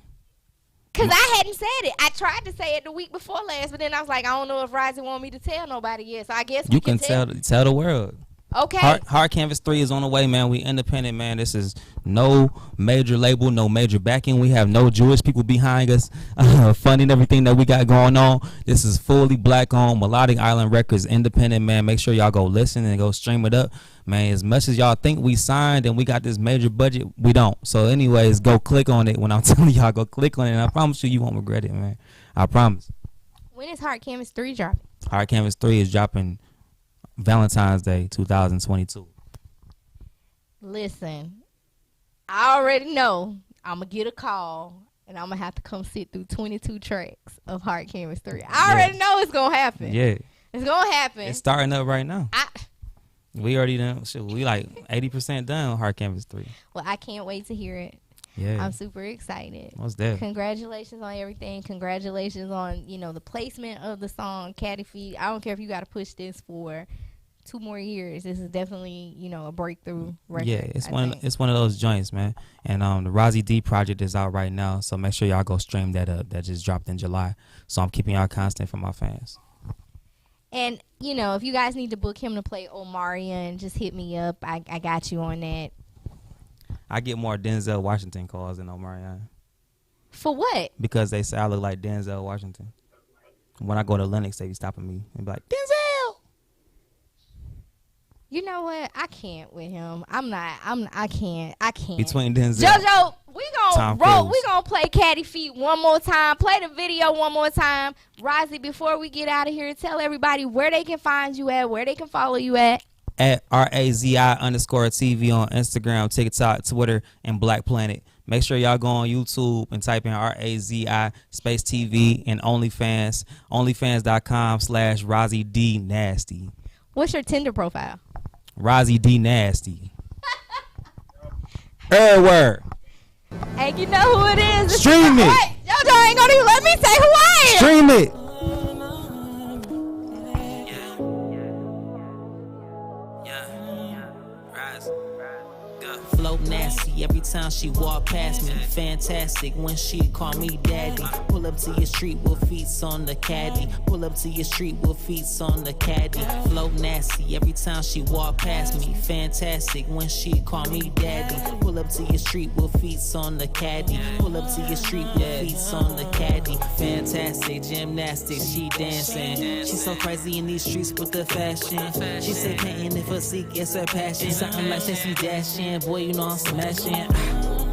Speaker 3: Because I hadn't said it. I tried to say it the week before last, but then I was like, I don't know if Razi want me to tell nobody yet. So I guess
Speaker 4: you can tell the world.
Speaker 3: Okay.
Speaker 4: Hard Canvas 3 is on the way, man. We independent, man. This is no major label, no major backing. We have no Jewish people behind us funding everything that we got going on. This is fully black-owned, Melodic Island Records, independent, man. Make sure y'all go listen and go stream it up. Man, as much as y'all think we signed and we got this major budget, we don't. So anyways, go click on it. When I'm telling y'all, go click on it. And I promise you won't regret it, man. I promise.
Speaker 3: When is Hard Canvas 3 dropping?
Speaker 4: Hard Canvas 3 is dropping Valentine's Day 2022.
Speaker 3: Listen, I already know I'm going to get a call and I'm going to have to come sit through 22 tracks of Hard Canvas 3. I already know it's going to happen.
Speaker 4: Yeah.
Speaker 3: It's going to happen.
Speaker 4: It's starting up right now. We already done. Shit, we like 80% done on Hard Canvas 3.
Speaker 3: Well, I can't wait to hear it.
Speaker 4: Yeah.
Speaker 3: I'm super excited.
Speaker 4: Most definitely.
Speaker 3: Congratulations on everything. Congratulations on, the placement of the song Catty Feet. I don't care if you got to push this for 2 more years. This is definitely, a breakthrough record.
Speaker 4: Yeah, it's one of those joints, man. And the Razi D project is out right now, so make sure y'all go stream that up. That just dropped in July. So I'm keeping y'all constant for my fans.
Speaker 3: And, if you guys need to book him to play Omarion, just hit me up. I got you on that.
Speaker 4: I get more Denzel Washington calls than Omarion.
Speaker 3: For what?
Speaker 4: Because they say I look like Denzel Washington. When I go to Lennox, they be stopping me and be like, Denzel!
Speaker 3: You know what? I can't with him. I can't.
Speaker 4: Between Denzel.
Speaker 3: JoJo, we gonna play Catty Feet one more time. Play the video one more time. Razi, before we get out of here, tell everybody where they can find you at, where they can follow you at RAZI_TV on Instagram, TikTok, Twitter, and Black Planet. Make sure y'all go on YouTube and type in RAZI space TV and OnlyFans, onlyfans.com/Razi D Nasty. What's your Tinder profile? Razi D Nasty. Everywhere. And you know who it is. Stream it. Wait, JoJo ain't gonna even let me say who I am. Stream it.
Speaker 6: Flow nasty every time she walk past me. Fantastic when she call me daddy. Pull up to your street with feet on the caddy. Pull up to your street with feet on the caddy. Flow nasty every time she walk past me. Fantastic when she call me daddy. Pull up to your street with feet on the caddy. Pull up to your street with feet on the caddy. Fantastic gymnastics, she dancing. She's so crazy in these streets with the fashion. She said painting if her seek is her passion. Something like sexy dashing, boy, you know I'm smashing.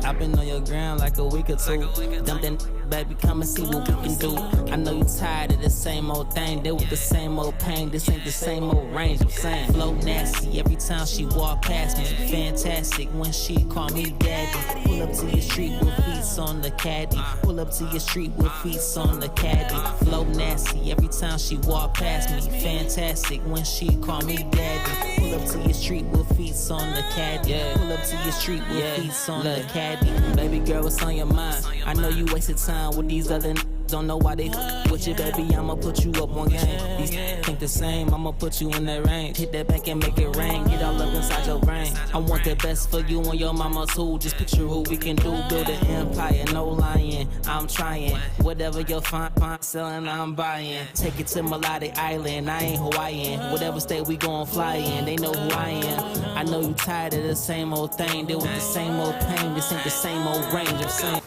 Speaker 6: I've been on your ground like a week or two. Dump that baby, come and see what we can do. I know you tired of the same old thing. Deal with the same old pain. This ain't the same old range. I'm saying flow nasty every time she walk past me. Fantastic when she call me daddy. Pull up to your street with feet on the caddy. Pull up to your street with feet on the caddy. Flow nasty every time she walk past me. Fantastic when she call me daddy. Pull up to your street with feet on the caddy. Pull up to your street with feet on the caddy. Baby girl, what's on your mind? I know you wasted time with these other don't know why they with you, baby. I'ma put you up one game. These think the same, I'ma put you in that range. Hit that back and make it rain. Get all up inside your brain. I want the best for you and your mama too. Just picture who we can do. Build an empire, no lying. I'm trying. Whatever you'll find selling, I'm buying. Take it to Melodic Island. I ain't Hawaiian. Whatever state we gon' fly in, they know who I am. I know you tired of the same old thing. Deal with the same old pain. This ain't the same old range. I'm saying.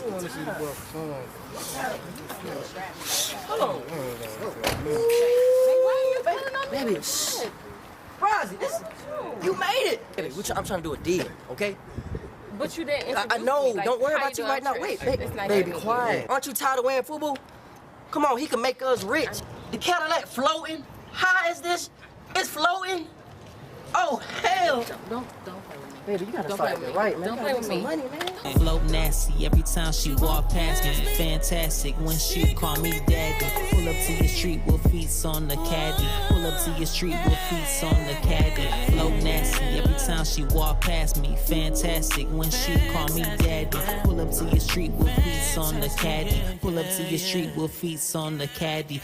Speaker 8: I want to see the boy perform.
Speaker 3: Hold on. Why are you
Speaker 7: Baby, shh. Razi, this, you made it. Baby, I'm trying to do a deal, okay?
Speaker 9: But you didn't
Speaker 7: I
Speaker 9: introduce
Speaker 7: know.
Speaker 9: me. Like,
Speaker 7: Don't worry
Speaker 9: how
Speaker 7: about you
Speaker 9: doing,
Speaker 7: right now.
Speaker 9: Trish?
Speaker 7: Wait,
Speaker 9: It's not
Speaker 7: baby,
Speaker 9: that
Speaker 7: quiet. Aren't you tired of wearing FUBU? Come on, he can make us rich. The Cadillac floating. High as this, it's floating. Oh, hell.
Speaker 9: Don't play with me.
Speaker 7: Baby, you gotta
Speaker 9: Don't
Speaker 7: start
Speaker 9: play with
Speaker 7: it
Speaker 9: me.
Speaker 7: right, man.
Speaker 9: Don't
Speaker 7: You
Speaker 9: play
Speaker 7: gotta
Speaker 9: with
Speaker 7: make
Speaker 9: me.
Speaker 7: some money, man.
Speaker 6: Flow nasty every time she walk past me. Fantastic when she call me daddy. Pull up to your street with feet on the caddy. Pull up to your street with feet on the caddy. Flow nasty every time she walk past me. Fantastic when she call me daddy. Pull up to your street with feet on the caddy. Pull up to your street with feet on the caddy.